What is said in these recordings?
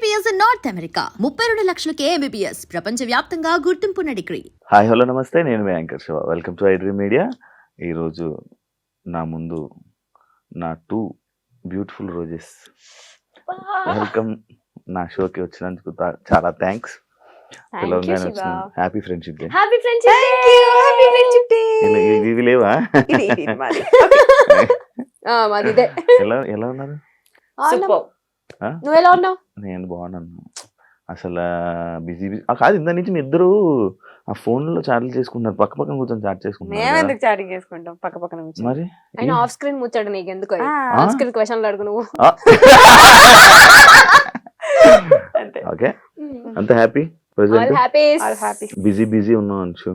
MBBS in North America. 32 లక్షలకే MBBS. ప్రపంచవ్యాప్తంగా గుర్తింపున్న degree. Hi hello నమస్తే, నేను మీ anchor Shiva. Welcome to iDream Media. ఈరోజు నా ముందు నా 2 బ్యూటిఫుల్ రోజెస్. వెల్కమ్. నా షోకి వచ్చినందుకు చాలా థ్యాంక్స్. తెలంగాణ వచ్చిన happy friendship day. Happy friendship day. Happy friendship day. ఇవి లేవా? మాదిదే. ఎలా ఉన్నారు? సూపర్. నువ్వు ఎలా ఉన్నావు? నేను బాగున్నాను. అసలు బిజీ కాదు, ఇంత నుంచి మీ ఇద్దరు ఆ ఫోన్ లో చాటింగ్ చేసుకుంటున్నారు, పక్క పక్కన కూర్చొని చాట్ చేసుకుంటున్నారు. మేము ఎందుకు చాటింగ్ చేసుకుంటాం పక్క పక్కన కూర్చొని? మరి అయినా ఆఫ్ స్క్రీన్ ముచ్చాడు నీకు ఎందుకు? ఆఫ్ స్క్రీన్ క్వశ్చన్లు అడుగు నువ్వు. ఓకే, అంత హ్యాపీ. బిజీ ఉన్నాం అంచు.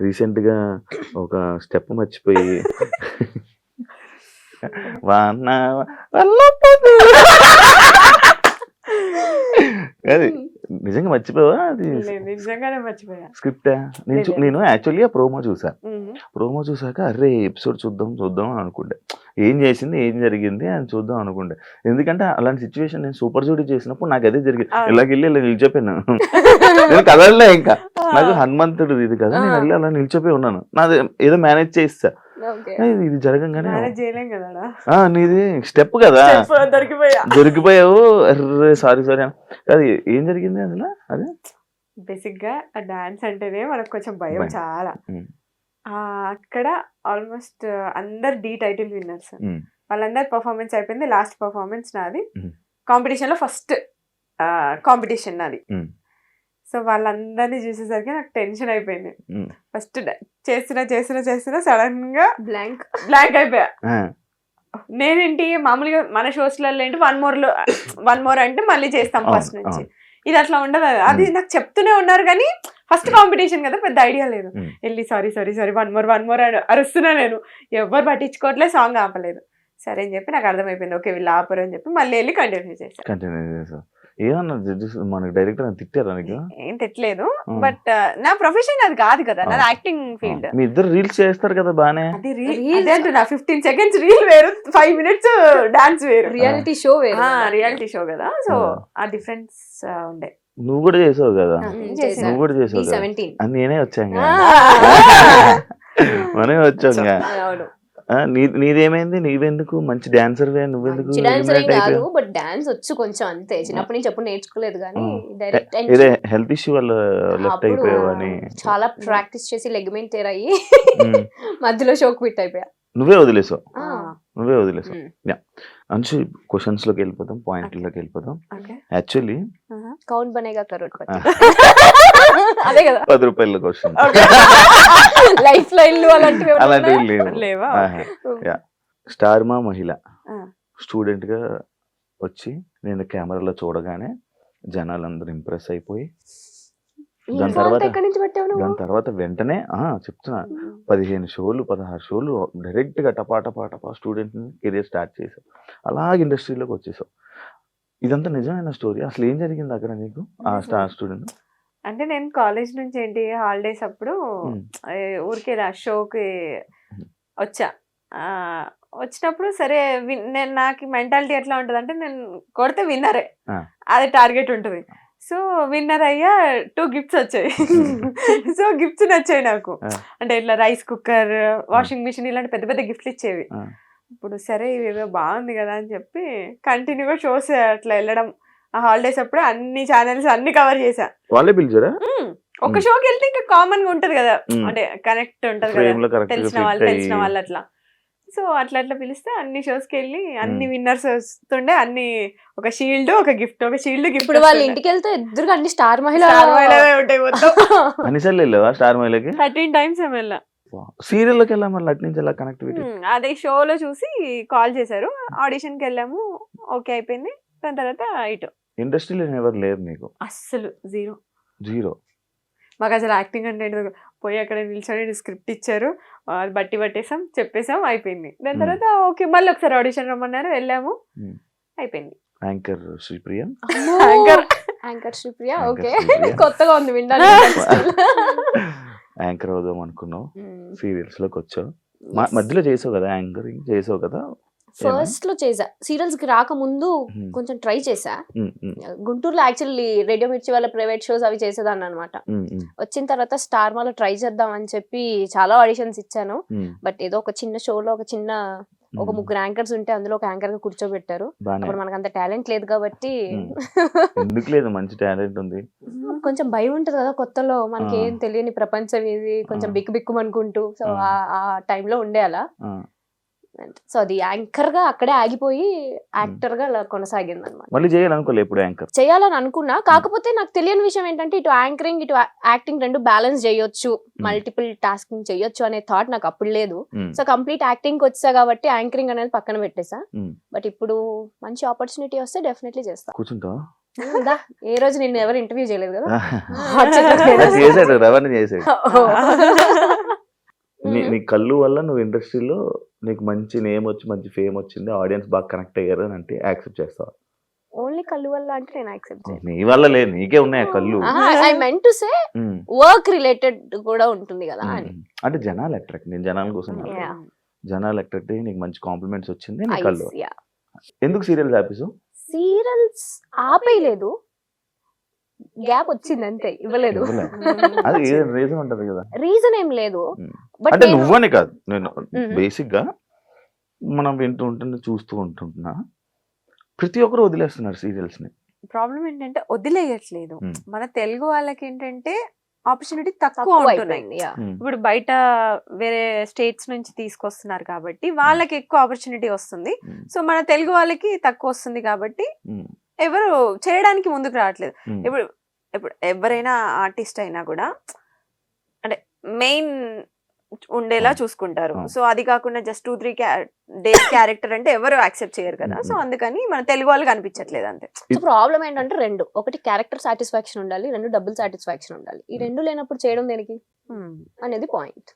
రీసెంట్ గా ఒక స్టెప్ మర్చిపోయి అది నిజంగా మర్చిపోవా? అది నిజంగానే మర్చిపోయా. స్క్రిప్ట్ నేను యాక్చువల్లీ ప్రోమో చూసాక అరే ఎపిసోడ్ చూద్దాం అని అనుకుంటే, ఏం చేసింది ఏం జరిగింది అని చూద్దాం అనుకుంటే, ఎందుకంటే అలాంటి సిచ్యువేషన్ నేను సూపర్ జూడీ చేసినప్పుడు నాకు అదే జరిగింది. ఇలాగెళ్ళి ఇలా నిలిచిపోయాను. నేను కదలలే, ఇంకా నాకు హనుమంతుడు ఇది కదా, నేను వెళ్ళి అలా నిలిచిపోయి ఉన్నాను. నాది ఏదో మేనేజ్ చేస్తా, ఇది జరగంగానే నీది స్టెప్ కదా దొరికిపోయావు. సారీ అది ఏం జరిగింది అందులో? అదే బేసిక్ గా డాన్స్ అంటేనే మనకు కొంచెం భయం చాలా. అక్కడ ఆల్మోస్ట్ అందరు డి టైటిల్ విన్నర్స్, వాళ్ళందరు పర్ఫార్మెన్స్ అయిపోయింది. లాస్ట్ పర్ఫార్మెన్స్ నాది. కాంపిటీషన్ లో ఫస్ట్ కాంపిటీషన్ నాది. సో వాళ్ళందరినీ చూసేసరికి నాకు టెన్షన్ అయిపోయింది. ఫస్ట్ చేస్తున్నా సడన్ గా బ్లాంక్ అయిపోయా. నేనేంటి మామూలుగా మన షోస్లలో ఏంటి వన్ మోర్ అంటే మళ్ళీ చేస్తాం ఫస్ట్ నుంచి. ఇది అట్లా ఉండదు. అది నాకు చెప్తూనే ఉన్నారు కానీ ఫస్ట్ కాంపిటీషన్ కదా, పెద్ద ఐడియా లేదు. వెళ్ళి సారీ వన్ మోర్ అరుస్తున్నా. నేను ఎవరు పట్టించుకోవట్లేదు, సాంగ్ ఆపలేదు. సరే అని చెప్పి నాకు అర్థమైపోయింది, ఓకే వీళ్ళు ఆపరు అని చెప్పి మళ్ళీ వెళ్ళి కంటిన్యూ చేశాను. ఏమన్నా మనకి డైరెక్టర్ తిట్టారా? నీకు ఏం తిట్టలేదు, బట్ నా ప్రొఫెషన్ అది కాదు కదా, నాది యాక్టింగ్ ఫీల్డ్. మీ ఇద్దరు రీల్స్ చేస్తారు కదా బానే. అది రీల్ 15 seconds రీల్ వేరు, 5 minutes డాన్స్ వేరు. రియాలిటీ షో వేరు. రియాలిటీ షో కదా, సో ఆ డిఫరెన్స్ ఉండే. నువ్వు కూడా చేసావు కదా? నేనే వచ్చాను, మనమే వచ్చాంగా. నీదేమైంది? నీవెందుకు మంచి డాన్సర్? నువ్వెందుకు? బట్ డాన్స్ వచ్చు కొంచెం, అంతే. చిన్నప్పటి నుంచి ఎప్పుడు నేర్చుకోలేదు కానీ ఇదే హెల్త్ ఇష్యూ వల్ల లెఫ్ట్ అయిపోయావని చాలా ప్రాక్టీస్ చేసి లెగ్మెంట్ టేర్ అయ్యి మధ్యలో షోక్ క్విట్ అయిపోయా. నువ్వే వదిలేసావు. అంశు, క్వశ్చన్స్ లోకి వెళ్ళిపోతాం, పాయింట్లోకి వెళ్ళిపోతాం. యాక్చువల్లీ కౌన్ బనేగా కరోడ్పతి అదే కదా, 10 రూపాయల క్వశ్చన్. లైఫ్ లైన్లు అలాంటివి లేవా? స్టార్ మా మహిళ స్టూడెంట్ గా వచ్చి నేను కెమెరాలో చూడగానే జనాలందరూ ఇంప్రెస్ అయిపోయి, దాని తర్వాత వెంటనే చెప్తున్నా 15 షోలు 16 షోలు డైరెక్ట్ గా టపా స్టూడెంట్ కెరియర్ స్టార్ట్ చేసావు. అలాగే ఇండస్ట్రీలోకి వచ్చేసావు. ఇదంతా నిజమైన స్టోరీ. అసలు ఏం జరిగింది అక్కడ నీకు ఆ స్టార్ స్టూడెంట్? అంటే నేను కాలేజ్ నుంచి ఏంటి హాలిడేస్ అప్పుడు ఊరికే షోకి వచ్చినప్పుడు సరే నేను నాకు మెంటాలిటీ ఎట్లా ఉంటుంది అంటే, నేను కొడితే విన్నరే, అది టార్గెట్ ఉంటుంది. సో విన్నర్ అయ్యా 2 గిఫ్ట్స్ వచ్చాయి. సో గిఫ్ట్స్ నచ్చాయి నాకు. అంటే ఇట్లా రైస్ కుక్కర్, వాషింగ్ మిషన్, ఇలాంటి పెద్ద పెద్ద గిఫ్ట్లు ఇచ్చేవి. ఇప్పుడు సరే ఇవేదో బాగుంది కదా అని చెప్పి కంటిన్యూగా షోస్ అట్లా వెళ్ళడం. ఆ హాలిడేస్ అప్పుడు అన్ని ఛానల్స్ అన్ని కవర్ చేశా. వాళ్ళే పిలిచారా? ఒక షోకి వెళ్తే ఇంకా కామన్ గా ఉంటది కదా, అంటే కనెక్ట్ ఉంటది కదా, తెలిసిన వాళ్ళు అట్లా. సో అట్లా పిలిస్తే అన్ని షోస్ కి వెళ్ళి అన్ని విన్నర్స్ వస్తుండే. అన్ని ఒక షీల్డ్, ఒక గిఫ్ట్, ఒక షీల్డ్ గిఫ్ట్. ఇప్పుడు వాళ్ళ ఇంటికి వెళ్తే ఎదురుగా అన్ని స్టార్ మహిళ ఉంటాయి మొత్తం. అన్నిసార్లు వెళ్ళావా స్టార్ మహిళకి? 13 times వెళ్ళా. సీరియల్ లోకి వెళ్ళా, మళ్ళీ అటు నుంచి ఎలా కనెక్టివిటీ? అదే షోలో చూసి కాల్ చేశారు, ఆడిషన్ కి వెళ్ళాము, ఓకే అయిపోయింది. దాని తర్వాత ఇటు ఇండస్ట్రీలో ఎవరు లేరు నీకు? అస్సలు జీరో. మాకు అసలు యాక్టింగ్ అంటే పోయి అక్కడ నిల్చొని స్క్రిప్ట్ ఇచ్చారు, అది బట్టి పట్టేసాం, చెప్పేసాం, అయిపోయింది. దాని తర్వాత ఓకే మళ్ళీ ఒకసారి ఆడిషన్ రమ్మన్నారు, వెళ్ళాము, అయిపోయింది. యాంకర్ శ్రీప్రియ. ఓకే, కొత్తగా ఉంది విండాలి. యాంకర్ అవుదాం అనుకున్నావు, సీరియల్స్ లోకి వచ్చావు, మధ్యలో చేసావు కదా, యాంకరింగ్ చేసావు కదా, ఫస్ట్ లో చేసా, సీరియల్స్ కి రాకముందు కొంచెం ట్రై చేసా. గుంటూరులో యాక్చువల్లీ రేడియో మిర్చి వాళ్ళ ప్రైవేట్ షోస్ అవి చేసేదాన్ని అనమాట. వచ్చిన తర్వాత స్టార్ మాలో ట్రై చేద్దాం అని చెప్పి చాలా ఆడిషన్స్ ఇచ్చాను. బట్ ఏదో ఒక చిన్న షోలో ఒక ముగ్గురు యాంకర్స్ ఉంటే అందులో ఒక యాంకర్ గా కూర్చోబెట్టారు. అప్పుడు మనకు అంత టాలెంట్ లేదు కాబట్టి ఎందుకు లేదు, మంచి టాలెంట్ ఉంది. కొంచెం భయం ఉంటది కదా కొత్తలో, మనకి ఏం తెలియని ప్రపంచం ఇది, కొంచెం బిక్కు అనుకుంటూ. సో ఆ టైంలో ఉండే అలా. సో అది యాంకర్ గా అక్కడే ఆగిపోయి యాక్టర్ గా అలా కొనసాగింది అనమాట. మళ్ళీ చేయాలనుకోలే ఎప్పుడు యాంకర్ చేయాలని అనుకున్నా, కాకపోతే నాకు తెలియని విషయం ఏంటంటే ఇటు యాంకరింగ్ ఇటు యాక్టింగ్ రెండు బ్యాలెన్స్ చేయొచ్చు, మల్టిపుల్ టాస్కింగ్ చేయొచ్చు అనే థాట్ నాకు అప్పుడు లేదు. సో కంప్లీట్ యాక్టింగ్ వచ్చా కాబట్టి యాంకరింగ్ అనేది పక్కన పెట్టేసా. బట్ ఇప్పుడు మంచి ఆపర్చునిటీ వస్తే డెఫినెట్లీ చేస్తా. కూర్చుంటా ఏ రోజు నిన్ను ఎవరు ఇంటర్వ్యూ చేయలేదు కదా. చేసాడు, రవాణా చేసాడు. నీ కళ్ళు వల్ల నువ్వు ఇండస్ట్రీలో నీకు మంచి నేమ్ వచ్చి మంచి ఫేమ్ వచ్చింది, ఆడియన్స్ బాగా కనెక్ట్ అయ్యారు అని అంటే యాక్సెప్ట్ చేస్తావా? ఓన్లీ కళ్ళు వల్ల అంటే నేను యాక్సెప్ట్ చేయను. నీ వల్ల లేదు, నీకే ఉన్నాయి కళ్ళు. I meant to say work related కూడా ఉంటుంది కదా అని. అంటే జనాలు అట్రాక్ట్, నేను జనాల కోసం జనాలు అట్రాక్ట్ అయ్యి నీకు మంచి కాంప్లిమెంట్స్ వచ్చింది నీ కళ్ళు. ఎందుకు సీరియల్స్ ఆపేసావు? సీరియల్స్ ఆపేయలేదు, గ్యాప్ వచ్చింది అంతే, ఇవ్వలేదు. అది రీజన్ ఉంటది కదా. రీజన్ ఏం లేదు. అంటే నువ్వని కాదు, నేను బేసిక్ గా మనం వింటూ ఉంటున్నా చూస్తూ ఉంటున్నా ప్రతి ఒక్కరు వదిలేస్తున్నారు సీరియల్స్ ని. ప్రాబ్లం ఏంటంటే వదిలేయట్లేదు. మన తెలుగు వాళ్ళకి ఏంటంటే ఆపర్చునిటీ తక్కువ ఉంటున్నాయి. ఇప్పుడు బయట వేరే స్టేట్స్ నుంచి తీసుకొస్తున్నారు కాబట్టి వాళ్ళకి ఎక్కువ ఆపర్చునిటీ వస్తుంది. సో మన తెలుగు వాళ్ళకి తక్కువ వస్తుంది కాబట్టి ఎవరు చేయడానికి ముందుకు రావట్లేదు. ఇప్పుడు ఎవరైనా ఆర్టిస్ట్ అయినా కూడా అంటే మెయిన్ ఉండేలా చూసుకుంటారు. సో అది కాకుండా జస్ట్ 2-3 డేస్ క్యారెక్టర్ అంటే ఎవరు యాక్సెప్ట్ చేయరు కదా. సో అందుకని మన తెలుగు వాళ్ళకి అనిపించట్లేదు అంతే. ప్రాబ్లం ఏంటంటే రెండు, ఒకటి క్యారెక్టర్ సాటిస్ఫాక్షన్ ఉండాలి, రెండు డబ్బుల్ సాటిస్ఫాక్షన్ ఉండాలి. ఈ రెండు లేనప్పుడు చేయడం దేనికి అనేది పాయింట్.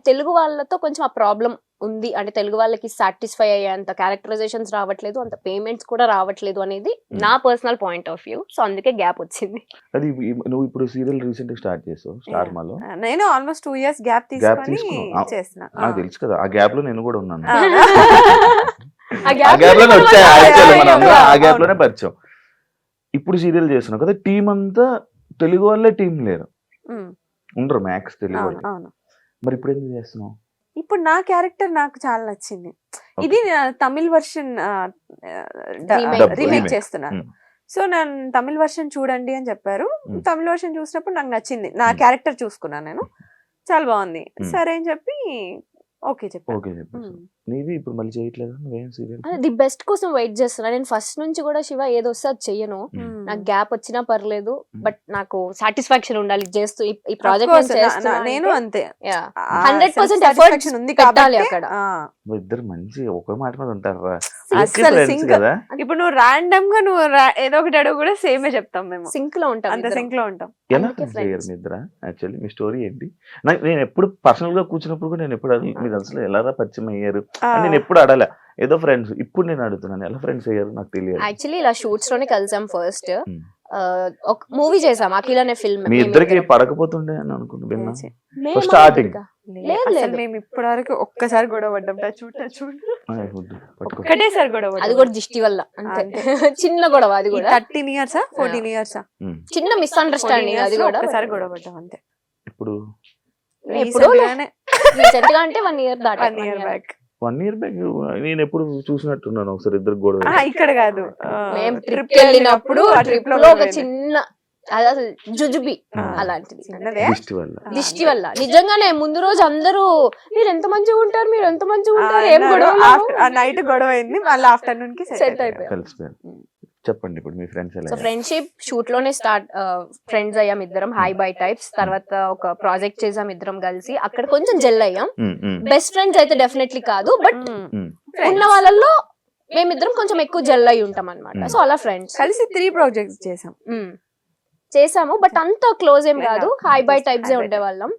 తెలుగు వాళ్ళతో కొంచెం ఆ ప్రాబ్లం ఉంది. అంటే తెలుగు వాళ్ళకి సాటిస్ఫై అయ్యేంత క్యారెక్టరైజేషన్స్ రావట్లేదు, అంత పేమెంట్స్ కూడా రావట్లేదు అనేది నా personal point of view. So అందుకే గ్యాప్ వచ్చింది. అది నువ్వు ఇప్పుడు సీరియల్ రీసెంట్ గా స్టార్ట్ చేసావు స్టార్ మాలో. నేను ఆల్మోస్ట్ 2 years గ్యాప్ తీసుకొని చేస్తున్నా. నాకు తెలుసు కదా, ఆ గ్యాప్ లో నేను కూడా ఉన్నాను. ఆ ఆ గ్యాప్ లోనే వచ్చాయి, ఆ గ్యాప్ లోనే పరిచయం. ఇప్పుడు సీరియల్ చేస్తున్నావు కదా, టీం అంతా తెలుగు వాళ్ళే, టీం లేరు, ఉండరు మ్యాక్స్ తెలుగు వాళ్ళు. మరి ఇప్పుడు ఎందుకు చేస్తున్నావు? ఇప్పుడు నా క్యారెక్టర్ నాకు చాలా నచ్చింది. ఇది తమిళ్ వర్షన్ రీమేక్ చేస్తున్నాను. సో నేను తమిళ్ వర్షన్ చూడండి అని చెప్పారు. తమిళ్ వర్షన్ చూసినప్పుడు నాకు నచ్చింది, నా క్యారెక్టర్ చూసుకున్నాను నేను, చాలా బాగుంది. సరే అని చెప్పి ఓకే చెప్పాను. నీది ఇప్పుడు మళ్ళీ చేయట్లేదు నువ్వేం సీరియల్? ది బెస్ట్ కోసం వెయిట్ చేస్తున్నా నేను ఫస్ట్ నుంచి కూడా. శివ ఏదో వస్తే అది చెయ్యను, నాకు గ్యాప్ వచ్చినా పర్లేదు, బట్ నాకు సాటిస్ఫాక్షన్ ఉండాలి చేస్తూ. ఈ ప్రాజెక్ట్ నేను అంతే 100% ఎఫర్ట్ ఉంది పెట్టాలి అక్కడ. ఇద్దరు మంచి ఒక మాట మీద ఉంటారా అసలు సింక్. ఇప్పుడు నువ్వు ర్యాండమ్ గా నువ్వు ఏదో ఒకటి అడుగు కూడా సేమే చెప్తాం మేము, సింక్ లో ఉంటాం, అంత సింక్ లో ఉంటాం. ఎలా చేయరు మీ ఇద్దరా? యాక్చువల్లీ మీ స్టోరీ ఏంటి? నేను ఎప్పుడు పర్సనల్ గా కూర్చున్నప్పుడు కూడా నేను ఎప్పుడు మీరు అసలు ఎలా పరిచయం అయ్యారు నేను ఎప్పుడు అడలే, ఏదో ఫ్రెండ్స్. ఇప్పుడు నేను అడుగుతున్నాను ఎలా ఫ్రెండ్స్ అయ్యారు నాకు తెలియదు. యాక్చువల్లీ ఇలా షూట్స్ లోనే కలిసాం. ఫస్ట్ ఒక మూవీ చేసాం, అఖిల్ అనే ఫిల్మ్. మీ ఇద్దరికి పడకపోతుండే అని అనుకుంటున్నా స్టార్టింగ్. మేము ఇప్పటి వరకు ఒక్కసారి గొడవ పడ్డాం, ఒక్కటేసారి గొడవ. అది కూడా దిష్టి వల్ల అంతే, చిన్న గొడవ. అది కూడా 13 years 14 years చిన్న మిస్అండర్స్టాండింగ్. అది కూడా ఒక్కసారి గొడవ పడ్డాం అంతే. ఇప్పుడు రీసెంట్ గా అంటే 1 year దాటి 1 year బ్యాక్. 1 year బ్యాక్ నేను ఎప్పుడు చూసినట్టున్నాను ఒకసారి ఇద్దరు గొడవ. ఇక్కడ కాదు, మేము ట్రిప్ వెళ్ళినప్పుడు ఆ ట్రిప్ లో ఒక చిన్న అసలు జుజుబి అలాంటిది దిష్టి వల్ల. నిజంగానే ముందు రోజు అందరూ మీరు ఎంత మంచిగా ఉంటారు, మీరు ఎంత మంచిగా ఉంటారు, ఏం గొడవ. నైట్ గొడవ అయింది, మళ్ళీ ఆఫ్టర్నూన్ కి సెట్ అయిపోయారు. చెప్పండి ఇప్పుడు మీ ఫ్రెండ్స్ ఎలా? సో ఫ్రెండ్షిప్ షూట్ లోనే స్టార్ట్, ఫ్రెండ్స్ అయ్యాం ఇద్దరం, హై బై టైప్స్. తర్వాత ఒక ప్రాజెక్ట్ చేసాం ఇద్దరం కలిసి, అక్కడ కొంచెం జెల్ అయ్యాం. బెస్ట్ ఫ్రెండ్స్ అయితే డెఫినెట్లీ కాదు, బట్ ఉన్న వాళ్ళల్లో మేమిద్దరం కొంచెం ఎక్కువ జెల్ అయి ఉంటాం అనమాట. సో అలా ఫ్రెండ్స్ కలిసి 3 projects చేసాము, బట్ అంత క్లోజ్ ఏం కాదు, హై బై టైప్స్ ఏ ఉండేవాళ్ళం.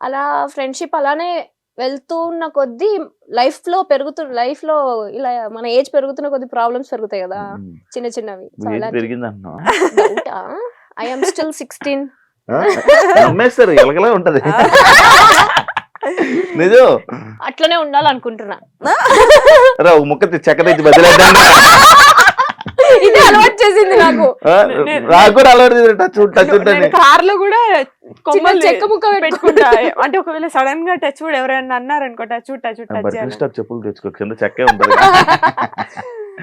అలా ఫ్రెండ్షిప్ అలానే వెళ్తున్న కొద్దీ లైఫ్ లో ఇలా మన ఏజ్ పెరుగుతున్న కొద్ది ప్రాబ్లమ్స్ పెరుగుతాయి కదా, చిన్న చిన్నవి. I am still 16. నిజం. అట్లనే ఉండాలనుకుంటున్నా. రా ఒక ముక్క చెక్క తెచ్చి బదిలేద్దాం. ఇది అలవాటు చేసింది నాకు. నాకు కూడా అలవాటు టచ్ ఉంటాను. కార్ లో కూడా కొమ్మలు చెక్క ముక్క పెట్టుకుంటా. అంటే ఒకవేళ సడన్ గా టచ్ కూడా ఎవరైనా అన్నారనుకో టచ్ చెప్పులు తెచ్చుకో కింద చెక్కే ఉంటుంది.